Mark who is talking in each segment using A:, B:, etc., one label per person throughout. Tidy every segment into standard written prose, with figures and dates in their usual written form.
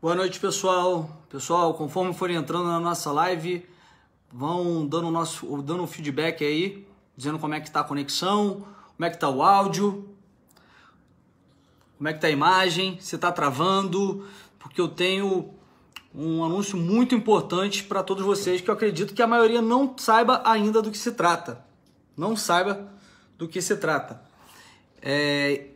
A: Boa noite, pessoal. Pessoal, conforme forem entrando na nossa live, vão dando um feedback aí, dizendo como é que tá a conexão, como é que tá o áudio, como é que tá a imagem, se tá travando, porque eu tenho um anúncio muito importante para todos vocês que eu acredito que a maioria não saiba ainda do que se trata. Não saiba do que se trata.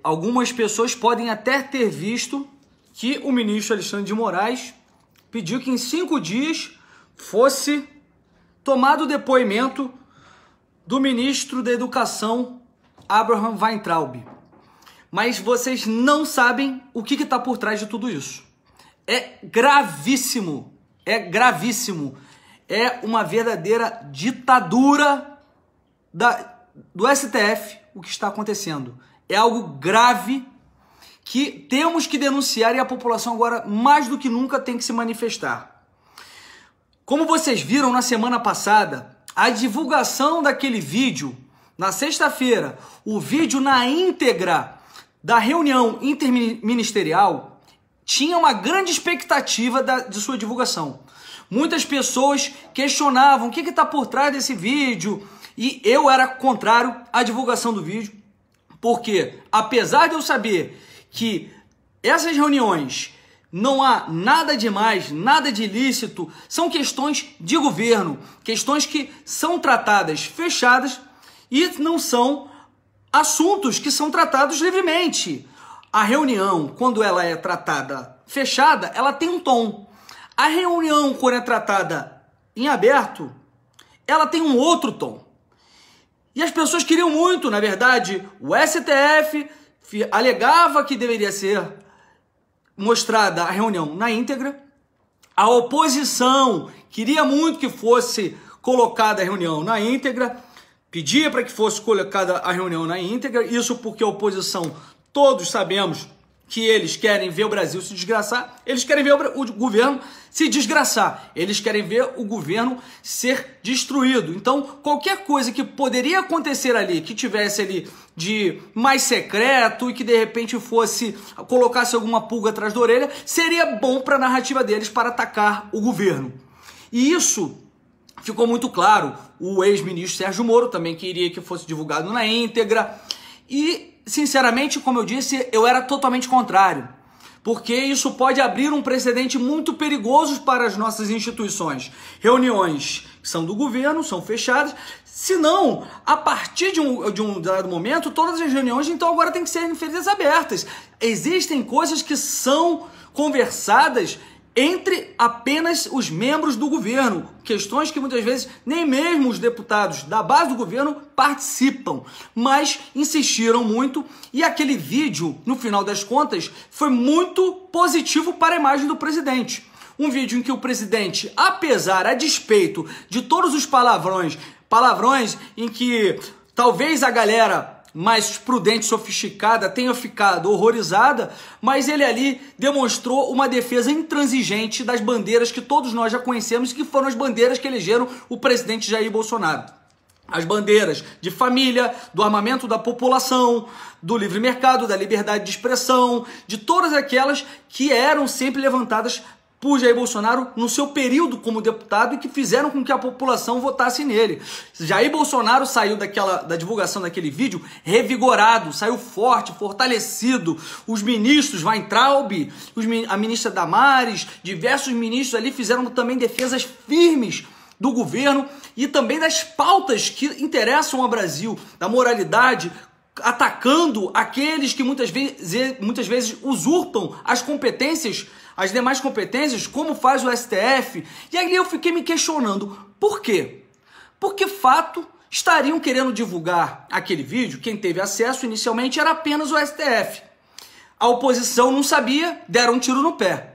A: Algumas pessoas podem até ter visto que o ministro Alexandre de Moraes pediu que em 5 dias fosse tomado o depoimento do ministro da Educação, Abraham Weintraub. Mas vocês não sabem o que está por trás de tudo isso. É gravíssimo, é uma verdadeira ditadura do STF o que está acontecendo. É algo grave que temos que denunciar e a população agora, mais do que nunca, tem que se manifestar. Como vocês viram na semana passada, a divulgação daquele vídeo, na sexta-feira, o vídeo na íntegra da reunião interministerial, tinha uma grande expectativa de sua divulgação. Muitas pessoas questionavam o que está por trás desse vídeo, e eu era contrário à divulgação do vídeo, porque apesar de eu saber que essas reuniões não há nada de mais, nada de ilícito, são questões de governo, questões que são tratadas fechadas e não são assuntos que são tratados livremente. A reunião, quando ela é tratada fechada, ela tem um tom. A reunião, quando é tratada em aberto, ela tem um outro tom. E as pessoas queriam muito, na verdade, o STF alegava que deveria ser mostrada a reunião na íntegra. A oposição queria muito que fosse colocada a reunião na íntegra, pedia para que fosse colocada a reunião na íntegra, isso porque a oposição, todos sabemos que eles querem ver o Brasil se desgraçar, eles querem ver o governo se desgraçar, eles querem ver o governo ser destruído. Então, qualquer coisa que poderia acontecer ali, que tivesse ali de mais secreto e que de repente colocasse alguma pulga atrás da orelha, seria bom para a narrativa deles para atacar o governo. E isso ficou muito claro. O ex-ministro Sérgio Moro também queria que fosse divulgado na íntegra e, sinceramente, como eu disse, eu era totalmente contrário, porque isso pode abrir um precedente muito perigoso para as nossas instituições. Reuniões que são do governo, são fechadas, senão, a partir de um dado momento, todas as reuniões, então, agora tem que ser feitas abertas. Existem coisas que são conversadas entre apenas os membros do governo, questões que muitas vezes nem mesmo os deputados da base do governo participam, mas insistiram muito e aquele vídeo, no final das contas, foi muito positivo para a imagem do presidente. Um vídeo em que o presidente, a despeito de todos os palavrões em que talvez a galera mais prudente, sofisticada, tenha ficado horrorizada, mas ele ali demonstrou uma defesa intransigente das bandeiras que todos nós já conhecemos, que foram as bandeiras que elegeram o presidente Jair Bolsonaro. As bandeiras de família, do armamento da população, do livre mercado, da liberdade de expressão, de todas aquelas que eram sempre levantadas por Jair Bolsonaro no seu período como deputado e que fizeram com que a população votasse nele. Jair Bolsonaro saiu da divulgação daquele vídeo revigorado, saiu forte, fortalecido. Os ministros, Weintraub, a ministra Damares, diversos ministros ali fizeram também defesas firmes do governo e também das pautas que interessam ao Brasil, da moralidade, atacando aqueles que muitas vezes usurpam as demais competências, como faz o STF. E aí eu fiquei me questionando, por quê? Porque fato estariam querendo divulgar aquele vídeo, quem teve acesso inicialmente era apenas o STF. A oposição não sabia, deram um tiro no pé.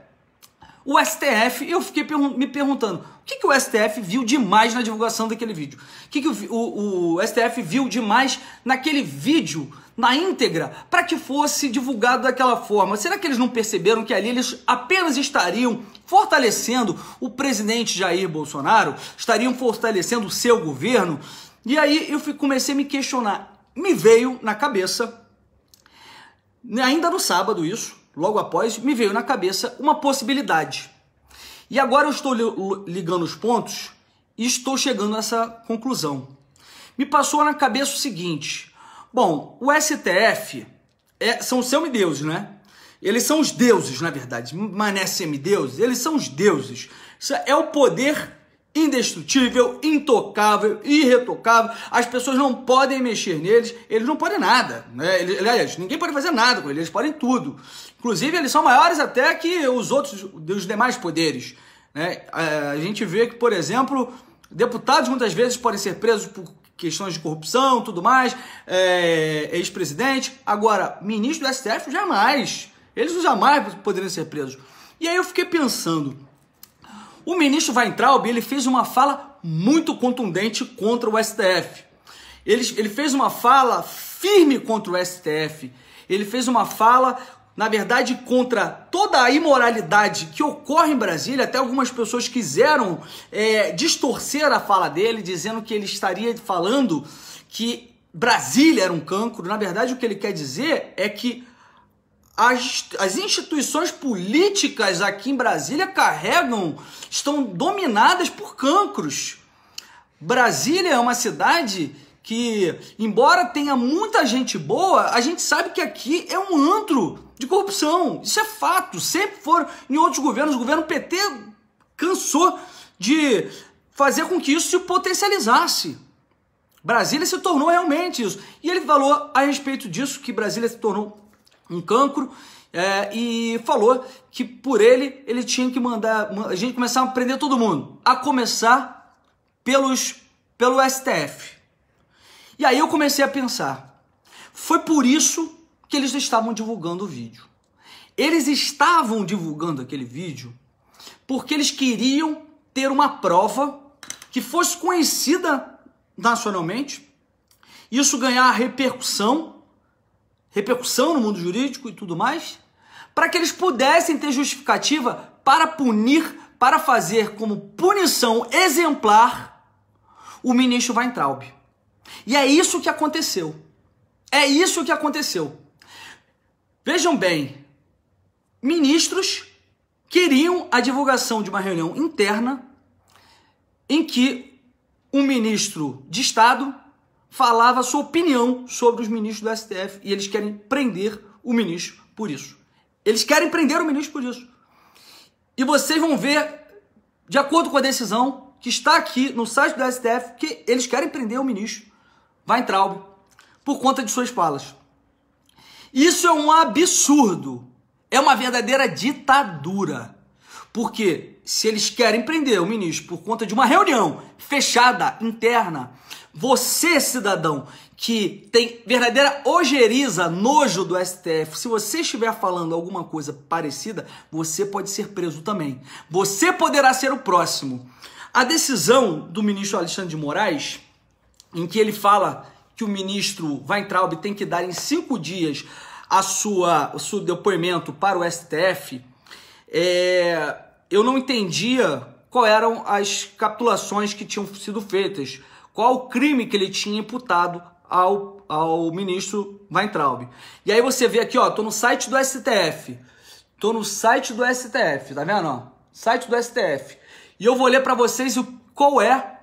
A: O STF, eu fiquei me perguntando, o que o STF viu demais na divulgação daquele vídeo? O que o STF viu demais naquele vídeo, na íntegra, para que fosse divulgado daquela forma? Será que eles não perceberam que ali eles apenas estariam fortalecendo o presidente Jair Bolsonaro? Estariam fortalecendo o seu governo? E aí eu comecei a me questionar. Me veio na cabeça, ainda no sábado isso, logo após, me veio na cabeça uma possibilidade. E agora eu estou ligando os pontos e estou chegando a essa conclusão. Me passou na cabeça o seguinte: bom, o STF são semideuses, né? Eles são os deuses, na verdade. Mané semideuses, eles são os deuses. Isso é o poder indestrutível, intocável, irretocável. As pessoas não podem mexer neles, eles não podem nada, né? Aliás, ninguém pode fazer nada com eles, eles podem tudo. Inclusive, eles são maiores até que os demais poderes, né? A gente vê que, por exemplo, deputados muitas vezes podem ser presos por questões de corrupção, tudo mais, ex-presidente. Agora, ministro do STF, jamais. Eles jamais poderiam ser presos. E aí eu fiquei pensando, o ministro Weintraub, ele fez uma fala muito contundente contra o STF. Ele fez uma fala firme contra o STF. Ele fez uma fala, na verdade, contra toda a imoralidade que ocorre em Brasília. Até algumas pessoas quiseram distorcer a fala dele, dizendo que ele estaria falando que Brasília era um cancro. Na verdade, o que ele quer dizer é que as instituições políticas aqui em Brasília estão dominadas por cancros. Brasília é uma cidade que, embora tenha muita gente boa, a gente sabe que aqui é um antro de corrupção. Isso é fato. Sempre foram em outros governos. O governo PT cansou de fazer com que isso se potencializasse. Brasília se tornou realmente isso. E ele falou a respeito disso, que Brasília se tornou um cancro, e falou que por ele tinha que mandar a gente começar a prender todo mundo, a começar pelo STF. E aí eu comecei a pensar, foi por isso que eles estavam divulgando o vídeo. Eles estavam divulgando aquele vídeo porque eles queriam ter uma prova que fosse conhecida nacionalmente, isso ganhar repercussão no mundo jurídico e tudo mais, para que eles pudessem ter justificativa para punir, para fazer como punição exemplar o ministro Weintraub. E é isso que aconteceu. É isso que aconteceu. Vejam bem, ministros queriam a divulgação de uma reunião interna em que um ministro de Estado falava sua opinião sobre os ministros do STF, e eles querem prender o ministro por isso. Eles querem prender o ministro por isso. E vocês vão ver, de acordo com a decisão que está aqui no site do STF, que eles querem prender o ministro Weintraub por conta de suas falas. Isso é um absurdo. É uma verdadeira ditadura. Porque se eles querem prender o ministro por conta de uma reunião fechada, interna, você, cidadão, que tem verdadeira ojeriza, nojo do STF, se você estiver falando alguma coisa parecida, você pode ser preso também. Você poderá ser o próximo. A decisão do ministro Alexandre de Moraes, em que ele fala que o ministro Weintraub tem que dar em 5 dias o seu depoimento para o STF, eu não entendia quais eram as capitulações que tinham sido feitas, qual o crime que ele tinha imputado ao ministro Weintraub. E aí você vê aqui, ó, tô no site do STF. Tô no site do STF, tá vendo, ó? Site do STF. E eu vou ler para vocês qual é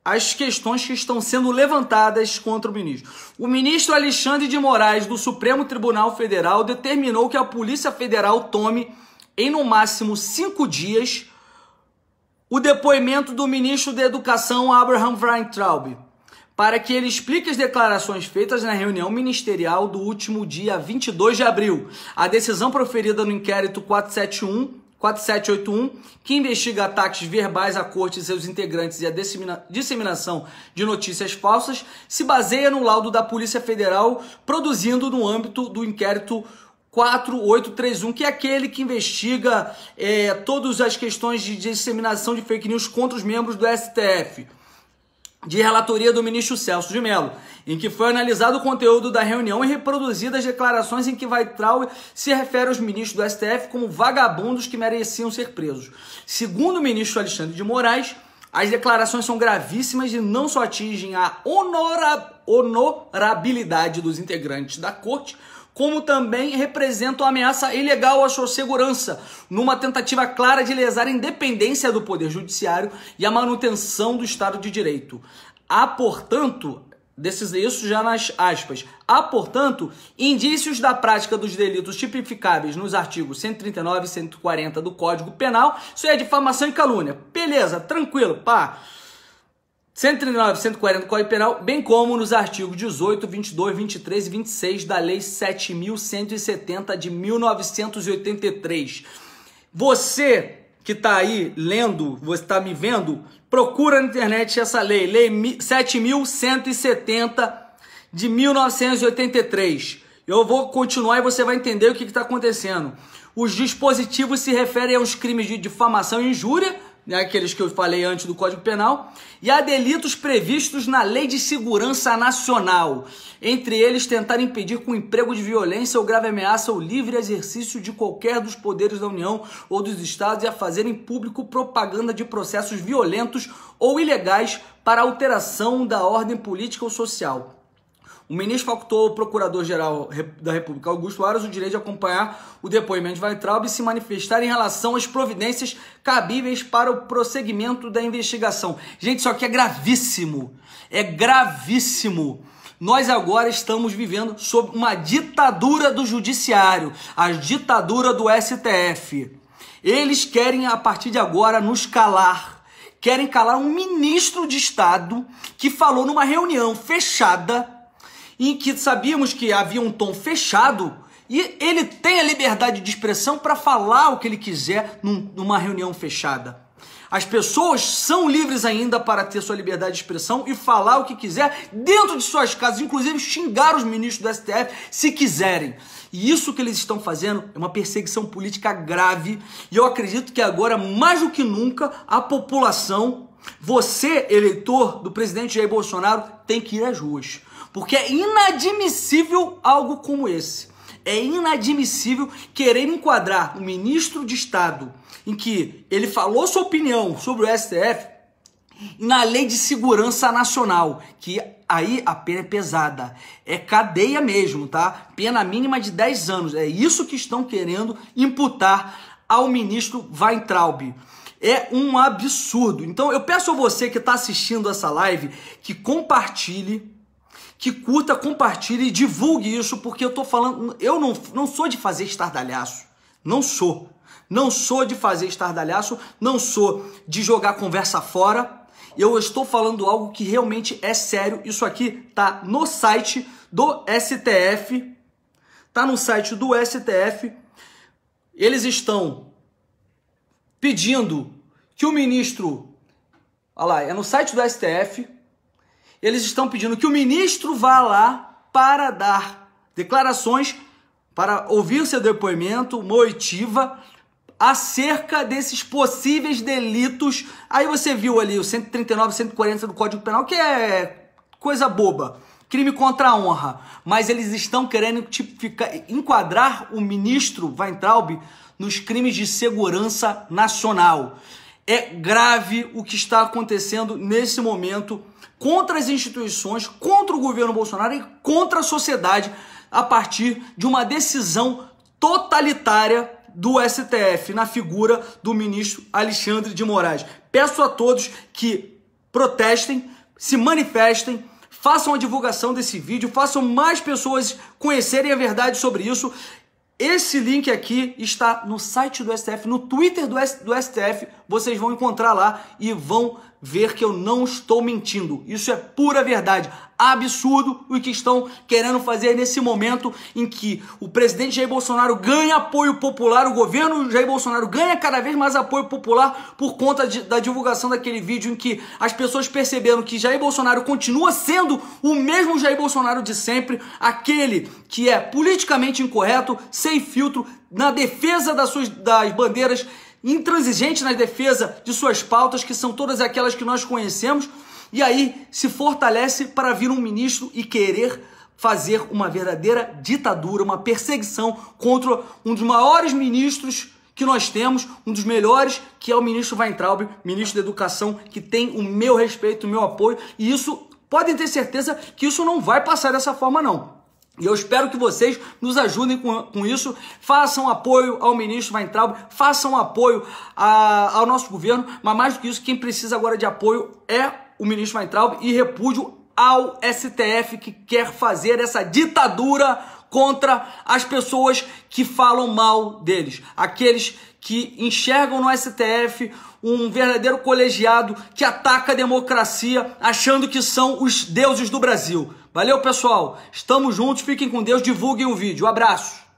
A: as questões que estão sendo levantadas contra o ministro. O ministro Alexandre de Moraes, do Supremo Tribunal Federal, determinou que a Polícia Federal tome, em no máximo 5 dias, o depoimento do ministro da Educação, Abraham Weintraub, para que ele explique as declarações feitas na reunião ministerial do último dia 22 de abril. A decisão proferida no inquérito 4781, que investiga ataques verbais à corte e seus integrantes e a disseminação de notícias falsas, se baseia no laudo da Polícia Federal, produzindo no âmbito do inquérito 4831, que é aquele que investiga todas as questões de disseminação de fake news contra os membros do STF, de relatoria do ministro Celso de Mello, em que foi analisado o conteúdo da reunião e reproduzidas as declarações em que Weintraub se refere aos ministros do STF como vagabundos que mereciam ser presos. Segundo o ministro Alexandre de Moraes, as declarações são gravíssimas e não só atingem a honorabilidade dos integrantes da corte, como também representam ameaça ilegal à sua segurança, numa tentativa clara de lesar a independência do Poder Judiciário e a manutenção do Estado de Direito. Há, portanto, isso já nas aspas, há, portanto, indícios da prática dos delitos tipificáveis nos artigos 139 e 140 do Código Penal, isso é difamação e calúnia. Beleza, tranquilo, pá. 139 e 140 do Código Penal, bem como nos artigos 18, 22, 23 e 26 da Lei 7.170 de 1983. Você que está aí lendo, você está me vendo, procura na internet essa lei, Lei 7.170 de 1983. Eu vou continuar e você vai entender o que está acontecendo. Os dispositivos se referem aos crimes de difamação e injúria, né, aqueles que eu falei antes do Código Penal, e a delitos previstos na Lei de Segurança Nacional, entre eles tentar impedir com emprego de violência ou grave ameaça o livre exercício de qualquer dos poderes da União ou dos Estados e a fazer em público propaganda de processos violentos ou ilegais para alteração da ordem política ou social. O ministro facultou ao Procurador-Geral da República, Augusto Aras, o direito de acompanhar o depoimento de Weintraub e se manifestar em relação às providências cabíveis para o prosseguimento da investigação. Gente, isso aqui é gravíssimo. É gravíssimo. Nós agora estamos vivendo sob uma ditadura do judiciário, a ditadura do STF. Eles querem, a partir de agora, nos calar. Querem calar um ministro de Estado que falou numa reunião fechada, em que sabíamos que havia um tom fechado, e ele tem a liberdade de expressão para falar o que ele quiser numa reunião fechada. As pessoas são livres ainda para ter sua liberdade de expressão e falar o que quiser dentro de suas casas, inclusive xingar os ministros do STF se quiserem. E isso que eles estão fazendo é uma perseguição política grave, e eu acredito que agora, mais do que nunca, a população, você, eleitor do presidente Jair Bolsonaro, tem que ir às ruas. Porque é inadmissível algo como esse. É inadmissível querer enquadrar um ministro de Estado em que ele falou sua opinião sobre o STF na Lei de Segurança Nacional, que aí a pena é pesada. É cadeia mesmo, tá? Pena mínima de 10 anos. É isso que estão querendo imputar ao ministro Weintraub. É um absurdo. Então eu peço a você que está assistindo essa live que compartilhe, que curta, compartilhe e divulgue isso, porque eu tô falando, eu não sou de fazer estardalhaço, não sou de fazer estardalhaço, não sou de jogar conversa fora, eu estou falando algo que realmente é sério. Isso aqui tá no site do STF, eles estão pedindo que o ministro, olha lá, é no site do STF, eles estão pedindo que o ministro vá lá para dar declarações, para ouvir o seu depoimento, uma oitiva, acerca desses possíveis delitos. Aí você viu ali o 139 e 140 do Código Penal, que é coisa boba, crime contra a honra. Mas eles estão querendo enquadrar o ministro Weintraub nos crimes de segurança nacional. É grave o que está acontecendo nesse momento contra as instituições, contra o governo Bolsonaro e contra a sociedade, a partir de uma decisão totalitária do STF, na figura do ministro Alexandre de Moraes. Peço a todos que protestem, se manifestem, façam a divulgação desse vídeo, façam mais pessoas conhecerem a verdade sobre isso. Esse link aqui está no site do STF, no Twitter do STF, vocês vão encontrar lá e vão ver que eu não estou mentindo. Isso é pura verdade. Absurdo o que estão querendo fazer nesse momento em que o presidente Jair Bolsonaro ganha apoio popular, o governo Jair Bolsonaro ganha cada vez mais apoio popular por conta da divulgação daquele vídeo em que as pessoas perceberam que Jair Bolsonaro continua sendo o mesmo Jair Bolsonaro de sempre, aquele que é politicamente incorreto, sem filtro, na defesa das bandeiras, intransigente na defesa de suas pautas, que são todas aquelas que nós conhecemos, e aí se fortalece para vir um ministro e querer fazer uma verdadeira ditadura, uma perseguição contra um dos maiores ministros que nós temos, um dos melhores, que é o ministro Weintraub, ministro da Educação, que tem o meu respeito, o meu apoio, e isso, podem ter certeza que isso não vai passar dessa forma não. E eu espero que vocês nos ajudem com isso, façam apoio ao ministro Weintraub, façam apoio ao nosso governo, mas mais do que isso, quem precisa agora de apoio é o ministro Weintraub e repúdio ao STF que quer fazer essa ditadura contra as pessoas que falam mal deles, aqueles que enxergam no STF um verdadeiro colegiado que ataca a democracia achando que são os deuses do Brasil. Valeu, pessoal. Estamos juntos. Fiquem com Deus. Divulguem o vídeo. Um abraço.